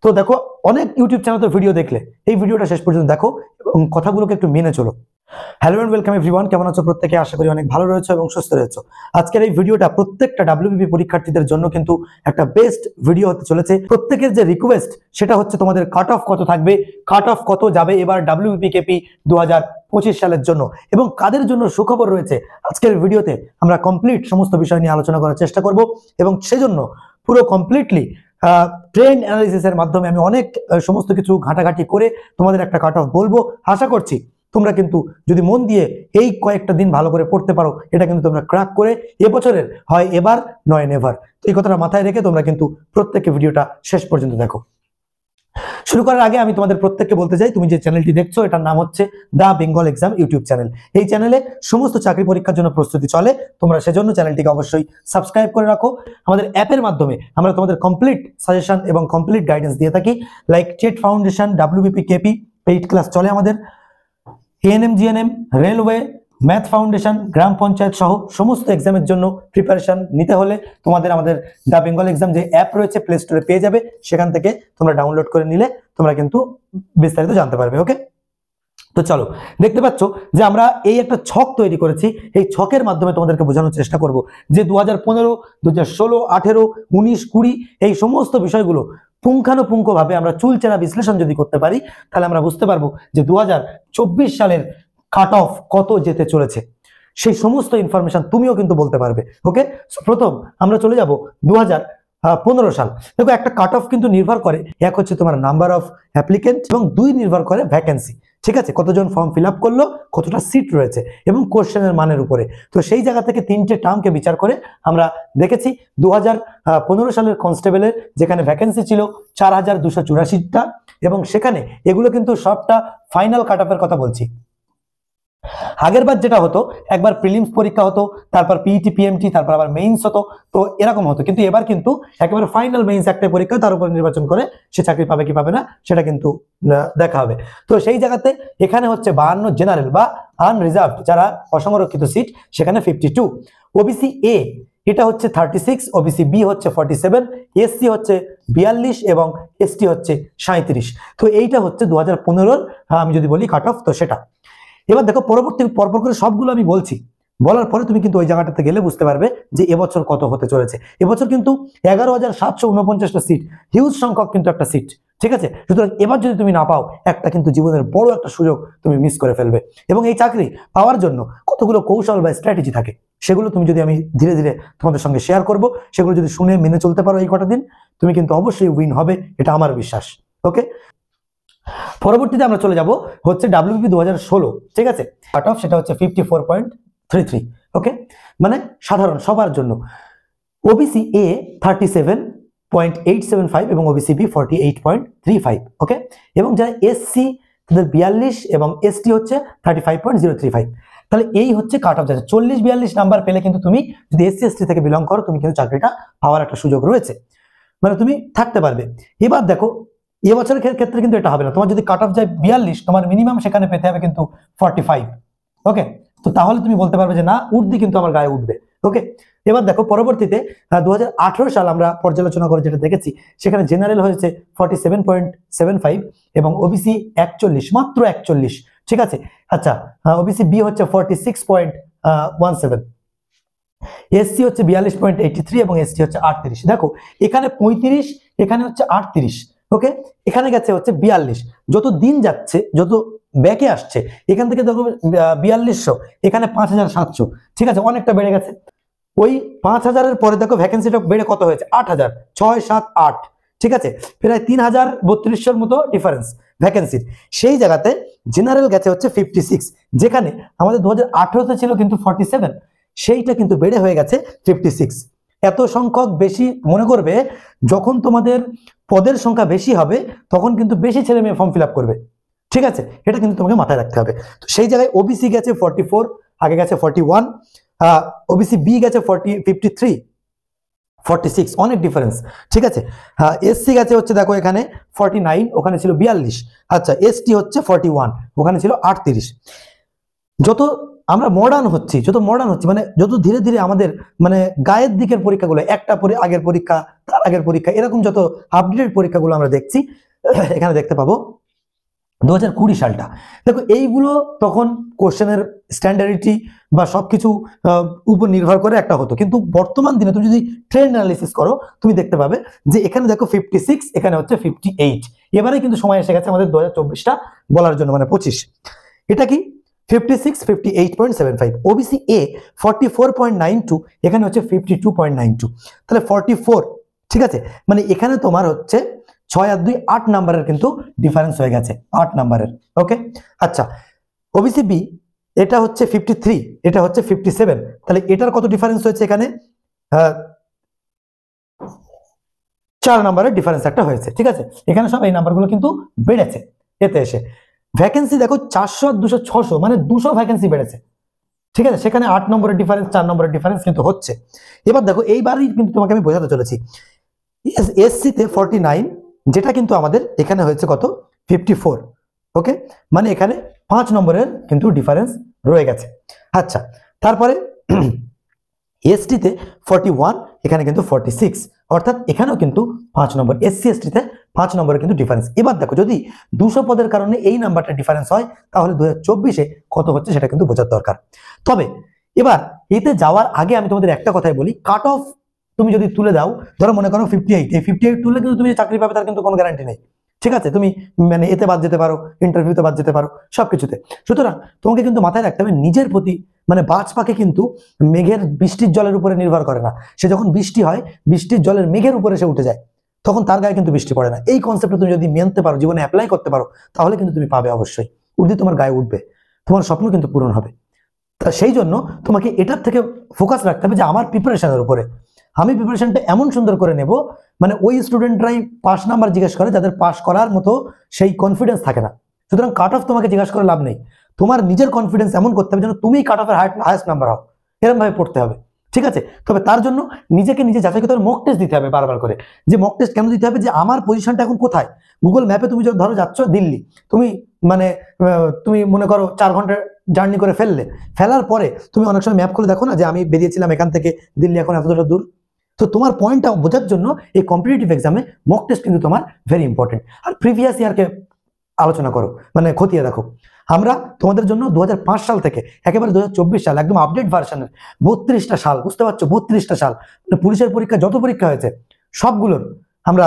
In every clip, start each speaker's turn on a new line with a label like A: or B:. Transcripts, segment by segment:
A: তো দেখো অনেক ইউটিউব চ্যানেল তো ভিডিও দেখলে, এই ভিডিওটা শেষ পর্যন্ত দেখো এবং কথাগুলোকে একটু মেনে চলো। হ্যালো এন্ড ওয়েলকাম এভরিওয়ান, কেমন আছো প্রত্যেকে? আশা করি অনেক ভালো রয়েছে এবং সুস্থ রয়েছে। আজকের এই ভিডিওটা প্রত্যেকটা ডাব্লিউবিপি পরীক্ষার্থীদের জন্য কিন্তু একটা বেস্ট ভিডিও হতে চলেছে। প্রত্যেকের যে রিকোয়েস্ট সেটা হচ্ছে তোমাদের কাট অফ কত থাকবে, কাট অফ কত যাবে এবার ডাব্লিউবিপি কেপি 2025 সালের জন্য, এবং কাদের জন্য সুখবর রয়েছে। আজকের ভিডিওতে আমরা কমপ্লিট সমস্ত বিষয় নিয়ে আলোচনা করার চেষ্টা করব এবং সেজন্য পুরো কমপ্লিটলি ট্রেন্ড অ্যানালিসিসের মাধ্যমে আমি অনেক সমস্ত কিছু ঘাটাঘাটি করে তোমাদের একটা কাট অফ বলবো। আশা করছি তোমরা কিন্তু যদি মন দিয়ে এই কয়েকটা দিন ভালো করে পড়তে পারো, এটা কিন্তু তোমরা ক্র্যাক করে এবছরের হয় এবার নয় নেভার। তো এই কথাটা মাথায় রেখে তোমরা কিন্তু প্রত্যেককে ভিডিওটা শেষ পর্যন্ত দেখো। শুরু করার আগে আমি তোমাদের প্রত্যেককে বলতে চাই, তুমি যে চ্যানেলটি দেখছো এটার নাম হচ্ছে the Bengal exam YouTube channel. এই চ্যানেলে সমস্ত চাকরি পরীক্ষার জন্য প্রস্তুতি চলে, তোমরা সেজন্য চ্যানেলটিকে অবশ্যই সাবস্ক্রাইব করে রাখো। আমাদের অ্যাপের মাধ্যমে আমরা তোমাদের কমপ্লিট সাজেশন এবং কমপ্লিট গাইডেন্স দিয়ে থাকি, like TET foundation, WBP KP paid class চলে আমাদের, ANM GNM, railway, math foundation, গ্রাম পঞ্চায়েত সহ সমস্ত এক্সামের জন্য প্রিপারেশন নিতে হলে তোমাদের আমাদের দ্য বেঙ্গল এক্সাম যে অ্যাপ রয়েছে প্লে স্টোরে পেয়ে যাবে, সেখান থেকে তোমরা ডাউনলোড করে নিলে তোমরা কিন্তু বিস্তারিত জানতে পারবে। ওকে, তো চলো, দেখতে পাচ্ছ যে আমরা এই একটা ছক তৈরি করেছি। এই ছকের মাধ্যমে তোমাদেরকে বোঝানোর চেষ্টা করব যে 2015, 2016, 18, 19, 20 এই সমস্ত বিষয়গুলো পুঙ্খানুপুঙ্খভাবে আমরা চুলচেরা বিশ্লেষণ যদি করতে পারি, তাহলে আমরা বুঝতে পারবো যে 2024 সালের কাট অফ কত যেতে চলেছে। সেই সমস্ত ইনফরমেশন তুমিও কিন্তু বলতে পারবে। ওকে, প্রথম আমরা চলে যাব 2015 সাল। দেখো একটা কাট অফ কিন্তু নির্ভর করে, এক হচ্ছে তোমার নাম্বার অফ অ্যাপ্লিকেন্ট এবং দুই নির্ভর করে ভ্যাকেন্সি। ঠিক আছে, কতজন ফর্ম ফিল আপ করলো, কতটা সিট রয়েছে এবং কোশ্চেনের মানের উপরে। তো সেই জায়গা থেকে তিনটে টার্মকে বিচার করে আমরা দেখেছি 2015 সালের কনস্টেবলের যেখানে ভ্যাকেন্সি ছিল 4284টা, এবং সেখানে এগুলো কিন্তু সবটা ফাইনাল কাট অফের কথা বলছি। আগের বার যেটা হতো, একবার প্রিলিমস পরীক্ষা হতো, তারপর পিইটি পিএমটি, তারপর আবার মেইনস হতো, তো এরকম হতো। কিন্তু এবার কিন্তু একেবারে ফাইনাল মেইনস একটা পরীক্ষা, তার উপর নির্বাচন করে সে চাকরি পাবে কি পাবে না সেটা কিন্তু দেখা হবে। তো সেই জায়গাতে এখানে হচ্ছে 52 জেনারেল বা আনরিজার্ভড যারা অসংরক্ষিত সিট, সেখানে 52। ওবিসি এ এটা হচ্ছে 36, ওবিসি বি হচ্ছে 47, এসসি হচ্ছে 42 এবং এসটি হচ্ছে 37। তো এইটা হচ্ছে 2015 আমি যদি বলি কাট অফ, তো সেটা। এবার দেখো পরবর্তী পরপর করে সবগুলো আমি বলছি, বলার পরে তুমি কিন্তু ওই জায়গাটাতে গেলে বুঝতে পারবে যে এবছর কত হতে চলেছে। এবছর কিন্তু 11,749টা সিট, হিউজ সংখ্যক কিন্তু একটা সিট। ঠিক আছে, সুতরাং এবার যদি তুমি না পাও, একটা কিন্তু জীবনের বড় একটা সুযোগ তুমি মিস করে ফেলবে। এবং এই চাকরি পাওয়ার জন্য কতগুলো কৌশল বা স্ট্র্যাটেজি থাকে, সেগুলো তুমি যদি আমি ধীরে ধীরে তোমাদের সঙ্গে শেয়ার করব, সেগুলো যদি শুনে মেনে চলতে পারো এই কটা দিন, তুমি কিন্তু অবশ্যই উইন হবে, এটা আমার বিশ্বাস। ওকে, পরবর্তীতে আমরা চলে যাব হচ্ছে ডাব্লিউবিপি 2016। ঠিক আছে, কাট অফ সেটা হচ্ছে 54.33। ওকে, মানে সাধারণ সবার জন্য ওবিসি এ 37.875 এবং ওবিসি বি 48.35। ওকে, এবং যারা এসসি তাদের 42 এবং এসটি হচ্ছে 35.035। তাহলে এই হচ্ছে কাট অফ যাচ্ছে। 40-42 নাম্বার পেলে কিন্তু তুমি যদি এসসি এসটি থেকে বিলং করো, তুমি কিন্তু চাকরিটা পাওয়ার একটা সুযোগ রয়েছে, মানে তুমি থাকতে পারবে। এবার দেখো এবছরের ক্ষেত্রে কিন্তু এটা হবে না, তোমার যদি কাট অফ যায় 42, তোমার মিনিমাম সেখানে পেতে হবে কিন্তু 45। ওকে, তো তাহলে তুমি বলতে পারবে যে না, উর্দি কিন্তু আমার গায়ে উঠবে। ওকে, এবার দেখো পরবর্তীতে 2018 সাল আমরা পর্যালোচনা করে যেটা দেখেছি, সেখানে জেনারেল হয়েছে 47.75 এবং ওবিসি 41, মাত্র 41। ঠিক আছে, আচ্ছা, ওবিসি বি হচ্ছে 46.17, এসসি হচ্ছে 42.83 এবং এসটি হচ্ছে 38। দেখো এখানে 35, এখানে হচ্ছে 38। ওকে, এখানে গেছে হচ্ছে 42। যত দিন যাচ্ছে, যত ব্যাকে আসছে, এখান থেকে দেখো 4200, এখানে 5700। ঠিক আছে, অনেকটা বেড়ে গেছে। ওই 5000-এর পরে দেখো ভ্যাকেন্সিটা বেড়ে কত হয়েছে, 8000, 6, 7, 8। ঠিক আছে, প্রায় 3032-এর মতো ডিফারেন্স ভ্যাকেন্সির। সেই জায়গাতে জেনারেল গেছে হচ্ছে 56, যেখানে আমাদের 2018-তে ছিল কিন্তু 47, সেইটা কিন্তু বেড়ে হয়ে গেছে 56। এত সংখ্যক বেশি মনে করবে, যখন তোমাদের পদের সংখ্যা বেশি হবে তখন কিন্তু বেশি ছেলে মেয়ে ফর্ম ফিল আপ করবে। ঠিক আছে, এটা কিন্তু তোমাকে মাথায় রাখতে হবে। তো সেই জায়গায় ওবিসি গেছে 44, আগে গেছে 41, ওবিসি বি গেছে 53, 46, অনেক ডিফারেন্স। ঠিক আছে, এসসি গেছে হচ্ছে দেখো এখানে 49, ওখানে ছিল 42। আচ্ছা, এসটি হচ্ছে 41, ওখানে ছিল 38। যত আমরা মডার্ন হচ্ছি, মানে যত ধীরে ধীরে আমাদের মানে গায়ের দিকের পরীক্ষাগুলো, একটা আগের পরীক্ষা, তার আগের পরীক্ষা, এরকম যত আপডেটেড পরীক্ষাগুলো আমরা দেখছি, এখানে দেখতে পাবো 2020 সালটা। দেখো এইগুলো তখন কোশ্চেনের স্ট্যান্ডার্ডিটি বা সবকিছু উপর নির্ভর করে একটা হতো, কিন্তু বর্তমান দিনে তুমি যদি ট্রেন্ড অ্যানালিসিস করো তুমি দেখতে পাবে যে এখানে দেখো 56, এখানে হচ্ছে 58। এবারে কিন্তু সময় এসে গেছে আমাদের 2024টা বলার জন্য, মানে 25। এটা কি 56, 58.75। ওবিসি এ 44.92, এখানে হচ্ছে 52.92, তাহলে 44, ঠিক আছে। মানে এখানে তোমার হচ্ছে 6 আর 2 8 নাম্বারের কিন্তু ডিফারেন্স হয়ে গেছে, 8 নাম্বারের। ওকে, আচ্ছা। ওবিসি বি এটা হচ্ছে 53, এটা হচ্ছে 57, তাহলে এটার কত ডিফারেন্স হয়েছে? এখানে 4 নাম্বারের ডিফারেন্স একটা হয়েছে, ঠিক আছে। এখানে সব এই নাম্বারগুলো কিন্তু বেড়েছে এতে এসে। ভ্যাকেন্সি দেখো 400 আর 200 600, মানে 200 ভ্যাকেন্সি বেড়েছে, ঠিক আছে। সেখানে 8 নম্বরের ডিফারেন্স, 4 নম্বরের ডিফারেন্স কিন্তু হচ্ছে। এবার দেখো এইবারই কিন্তু তোমাকে আমি বোঝাতে চলেছি, এসসিতে 49, যেটা কিন্তু আমাদের এখানে হয়েছে কত? 54। ওকে, মানে এখানে 5 নম্বরের কিন্তু ডিফারেন্স রয়ে গেছে। আচ্ছা, তারপরে এসটিতে 41, এখানে কিন্তু 46, অর্থাৎ এখানেও কিন্তু 5 নম্বর। এসসি এসটিতে 5 নম্বরের কিন্তু ডিফারেন্স। এবার দেখো যদি 200 পদের কারণে এই নাম্বারটা ডিফারেন্স হয়, তাহলে 2024-এ কত হচ্ছে সেটা কিন্তু বোঝার দরকার। তবে এবার এতে যাওয়ার আগে আমি তোমাদের একটা কথাই বলি, কাট অফ তুমি যদি তুলে দাও, ধরো মনে করো 58, এই 58 তুলে কিন্তু তুমি চাকরি পাবে তার কিন্তু কোনো গ্যারান্টি নেই, ঠিক আছে। তুমি মানে এতে বাদ যেতে পারো, ইন্টারভিউতে বাদ যেতে পারো, সবকিছুতে। সুতরাং তোমাকে কিন্তু মাথায় রাখতে হবে নিজের প্রতি, মানে বাজ পাখি কিন্তু মেঘের বৃষ্টির জলের উপরে নির্ভর করে না। সে যখন বৃষ্টি হয়, বৃষ্টির জলের মেঘের উপরে সে উঠে যায়, তখন তার গায়ে কিন্তু বৃষ্টি পড়ে না। এই কনসেপ্টটা তুমি যদি মানতে পারো, জীবনে অ্যাপ্লাই করতে পারো, তাহলে কিন্তু তুমি পাবে অবশ্যই। উর্দি তোমার গায়ে উঠবে, তোমার স্বপ্ন কিন্তু পূরণ হবে। তা সেই জন্য তোমাকে এটার থেকে ফোকাস রাখতে হবে যে আমার প্রিপারেশনের উপরে, আমি প্রিপারেশনটা এমন সুন্দর করে নেব, মানে ওই স্টুডেন্টরাই পাস নাম্বার জিজ্ঞেস করে যাদের পাস করার মতো সেই কনফিডেন্স থাকে না। সুতরাং কাট অফ তোমাকে জিজ্ঞাসা করে লাভ নেই, তোমার নিজের কনফিডেন্স এমন করতে হবে যেন তুমি কাট অফের হাইয়েস্ট নাম্বার হও, এরকম ভাবে পড়তে হবে, ঠিক আছে। তবে তার জন্য নিজেকে নিজে যাচাই করতে হবে, মক টেস্ট দিতে হবে বারবার করে। যে মক টেস্ট কেন দিতে হবে? যে আমার পজিশনটা এখন কোথায়। গুগল ম্যাপে তুমি যদি ধরো যাচ্ছ দিল্লি, তুমি মানে তুমি মনে করো 4 ঘন্টা জার্নি করে ফেলার পরে তুমি অনেক সময় ম্যাপ খুলে দেখো না যে আমি বেরিয়েছিলাম এখান থেকে, দিল্লি এখন এতটা দূর। তো তোমার পয়েন্টটা বোঝার জন্য এই কম্পিটিটিভ এক্সামে মক টেস্ট কিন্তু তোমার ভেরি ইম্পর্টেন্ট। আর প্রিভিয়াস ইয়ারকে আলোচনা করো, মানে খতিয়ে দেখো। আমরা তোমাদের জন্য 2005 সাল থেকে একেবারে 2024 সাল একদম আপডেট ভার্সনের 32টা সাল, বুঝতে পারছো, 32টা সাল, মানে পুলিশের পরীক্ষা যত পরীক্ষা হয়েছে সবগুলোর আমরা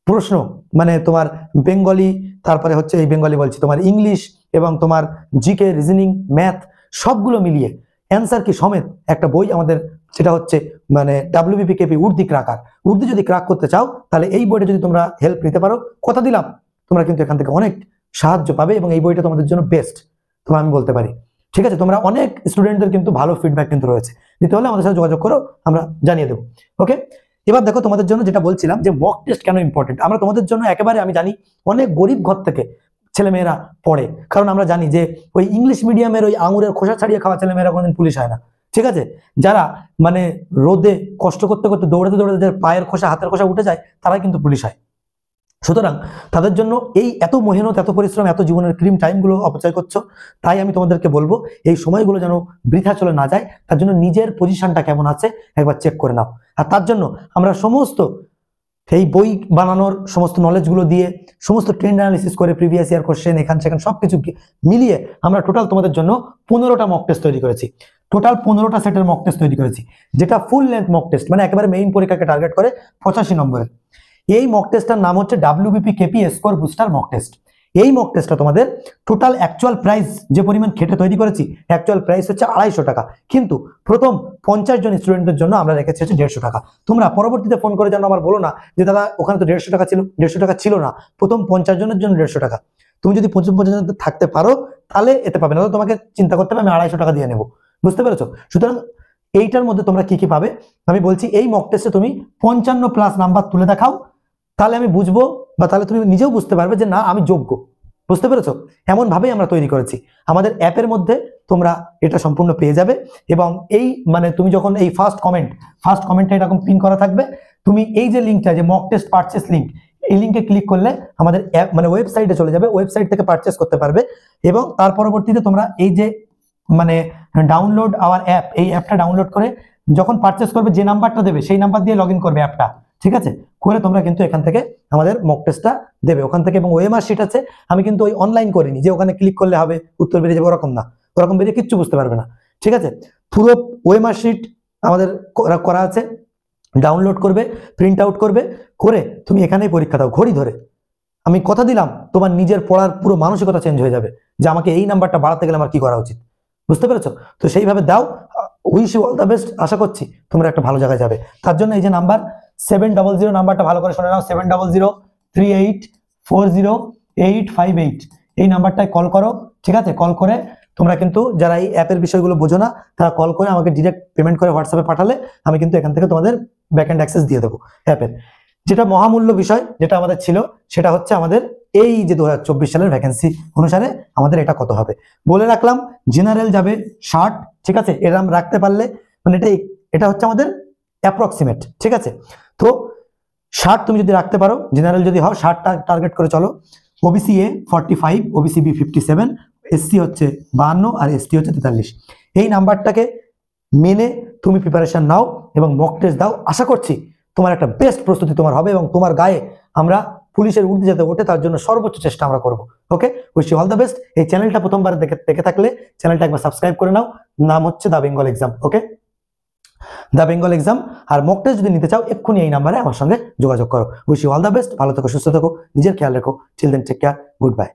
A: প্রশ্ন, মানে তোমার বেঙ্গলি, তারপরে হচ্ছে এই বেঙ্গলি বলছি, তোমার ইংলিশ এবং তোমার জিকে, রিজনিং, ম্যাথ, সবগুলো মিলিয়ে অ্যান্সার কি সমেত একটা বই আমাদের, যেটা হচ্ছে মানে WBPKP উর্দি ক্রাকার। উর্দি যদি ক্রাক করতে চাও তাহলে এই বইটা যদি তোমরা হেল্প নিতে পারো, কথা দিলাম তোমরা কিন্তু এখান থেকে অনেক সাহায্য পাবে, এবং এই বইটা তোমাদের জন্য বেস্ট, তোমরা আমি বলতে পারি, ঠিক আছে। তোমরা অনেক স্টুডেন্টদের কিন্তু ভালো ফিডব্যাক কিন্তু রয়েছে, নিতে হলে আমাদের সাথে যোগাযোগ করো, আমরা জানিয়ে দেবো। ওকে, এবার দেখো তোমাদের জন্য যেটা বলছিলাম যে মক টেস্ট কেন ইম্পর্টেন্ট। আমরা তোমাদের জন্য একেবারে, আমি জানি অনেক গরিব ঘর থেকে ছেলেমেয়েরা পড়ে, কারণ আমরা জানি যে ওই ইংলিশ মিডিয়ামের ওই আঙুরের খোসা ছাড়িয়ে খাওয়া ছেলেমেয়েরা কোনোদিন পুলিশ হয় না, ঠিক আছে। যারা মানে রোদে কষ্ট করতে করতে দৌড়াতে দৌড়াতে যাদের পায়ের খোসা, হাতের খোসা উঠে যায়, তারাই কিন্তু পুলিশ হয়। সুতরাং তাদের জন্য এই এত মেহনত, এত পরিশ্রম, এত জীবনের ক্রিম টাইমগুলো অপচয় করছো। তাই আমি তোমাদেরকে বলবো এই সময়গুলো যেন বৃথা চলে না যায়, তার জন্য নিজের পজিশনটা কেমন আছে একবার চেক করে নাও। আর তার জন্য আমরা সমস্ত এই বই বানানোর সমস্ত নলেজগুলো দিয়ে, সমস্ত ট্রেন্ড অ্যানালিসিস করে, প্রিভিয়াস ইয়ার কোশ্চেন এখান সেখান সবকিছু মিলিয়ে আমরা টোটাল তোমাদের জন্য 15টা মক টেস্ট তৈরি করেছি। টোটাল 15টা সেটের মক টেস্ট তৈরি করেছি, যেটা ফুল লেন্থ মক টেস্ট, মানে একেবারে মেইন পরীক্ষাকে টার্গেট করে 85 নম্বরের। এই মক টেস্টটার নাম হচ্ছে WBPKP score booster mock test. এই মক টেস্টটা তোমাদের টোটাল অ্যাকচুয়াল প্রাইস যে পরিমাণ খেটে তৈরি করেছি, অ্যাকচুয়াল প্রাইস হচ্ছে 250 টাকা, কিন্তু প্রথম 50 জন স্টুডেন্টদের জন্য আমরা রেখেছি হচ্ছে 150 টাকা। তোমরা পরবর্তীতে ফোন করে যেন আমার বলো না যে দাদা ওখানে তো 150 টাকা ছিল। 150 টাকা ছিল না, প্রথম 50 জনের জন্য 150 টাকা। তুমি যদি 50 জন থাকতে পারো তাহলে এতে পাবে না, তোমাকে চিন্তা করতে হবে আমি 250 টাকা দিয়ে নেবো, বুঝতে পেরেছো। সুতরাং এইটার মধ্যে তোমরা কি কি পাবে আমি বলছি। এই মক টেস্টে তুমি 55+ নাম্বার তুলে দেখাও, তাহলে আমি বুঝবো, বা তাহলে তুমি নিজেও বুঝতে পারবে যে না আমি যোগ্য, বুঝতে পেরেছো। এমন ভাবেই আমরা তৈরি করেছি। আমাদের অ্যাপের মধ্যে তোমরা এটা সম্পূর্ণ পেয়ে যাবে, এবং এই মানে তুমি যখন এই ফার্স্ট কমেন্টটা এরকম পিন করা থাকবে, তুমি এই যে লিঙ্কটা, যে মক টেস্ট পারচেস লিঙ্ক, এই লিঙ্কে ক্লিক করলে আমাদের অ্যাপ মানে ওয়েবসাইটে চলে যাবে, ওয়েবসাইট থেকে পারচেস করতে পারবে। এবং তার পরবর্তীতে তোমরা এই যে মানে ডাউনলোড আওয়ার অ্যাপ, এই অ্যাপটা ডাউনলোড করে যখন পারচেস করবে যে নাম্বারটা দেবে সেই নাম্বার দিয়ে লগ ইন করবে অ্যাপটা, ঠিক আছে? করে তোমরা কিন্তু এখান থেকে আমাদের মক টেস্টটা দেবে ওখান থেকে। এবং ওএমআর শিট আছে, আমি কিন্তু ওই অনলাইন করিনি যে ওখানে ক্লিক করলে হবে উত্তর বেরিয়ে যাবে, ওরকম না, ওরকম বেরিয়ে কিচ্ছু বুঝতে পারবে না, ঠিক আছে? পুরো ওএমআর শিট আমাদের করা আছে, ডাউনলোড করবে, প্রিন্ট আউট করবে, করে তুমি এখানেই পরীক্ষা দাও ঘড়ি ধরে। আমি কথা দিলাম তোমার নিজের পড়ার পুরো মানসিকতা চেঞ্জ হয়ে যাবে যে আমাকে এই নাম্বারটা বাড়াতে গেলে আমার কি করা উচিত, বুঝতে পেরেছো? তো সেইভাবে দাও। Wish you all the best. আশা করছি তোমরা একটা ভালো জায়গায় যাবে। তার জন্য এই যে নাম্বার 700 নাম্বারটা ভালো করে শুনে নাও, 70038408858, এই নাম্বারটায় কল করো, ঠিক আছে? কল করে তোমরা কিন্তু যারা এই অ্যাপের বিষয়গুলো বোঝো না তারা কল করে আমাকে ডিরেক্ট পেমেন্ট করে হোয়াটসঅ্যাপে পাঠালে আমি কিন্তু এখান থেকে তোমাদের ব্যাকএন্ড অ্যাক্সেস দিয়ে দেবো অ্যাপের। যেটা মহামূল্য বিষয় যেটা আমাদের ছিল সেটা হচ্ছে আমাদের এই যে 2024 সালের ভ্যাকেন্সি অনুসারে আমাদের এটা কত হবে বলে রাখলাম। জেনারেল যাবে 60, ঠিক আছে? এরকম রাখতে পারলে মানে এটা হচ্ছে আমাদের অ্যাপ্রক্সিমেট, ঠিক আছে? তো 60 তুমি যদি রাখতে পারো, জেনারেল যদি হও 60 টার্গেট করে চলো। OBC A 45, OBC B 57, SC হচ্ছে 52 আর এসটি হচ্ছে 43। এই নাম্বারটাকে মেনে তুমি প্রিপারেশন নাও এবং মক টেস্ট দাও। আশা করছি তোমার একটা বেস্ট প্রস্তুতি তোমার হবে এবং তোমার গায়ে আমরা পুলিশের ঊর্ধ্বে যাতে ওঠে তার জন্য সর্বোচ্চ চেষ্টা আমরা করব। Okay, wish you all the best. এই চ্যানেলটা প্রথমবার দেখে থাকলে চ্যানেলটা একবার সাবস্ক্রাইব করে নাও। নাম হচ্ছে the Bengal exam. Okay, the Bengal exam. আর মক টেস্ট যদি নিতে চাও এক্ষুনি এই নাম্বারে আমার সঙ্গে যোগাযোগ করো। Wish you all the best. ভালো থেকো, সুস্থ থেকো, নিজের খেয়াল রেখো। Till then take care, good by.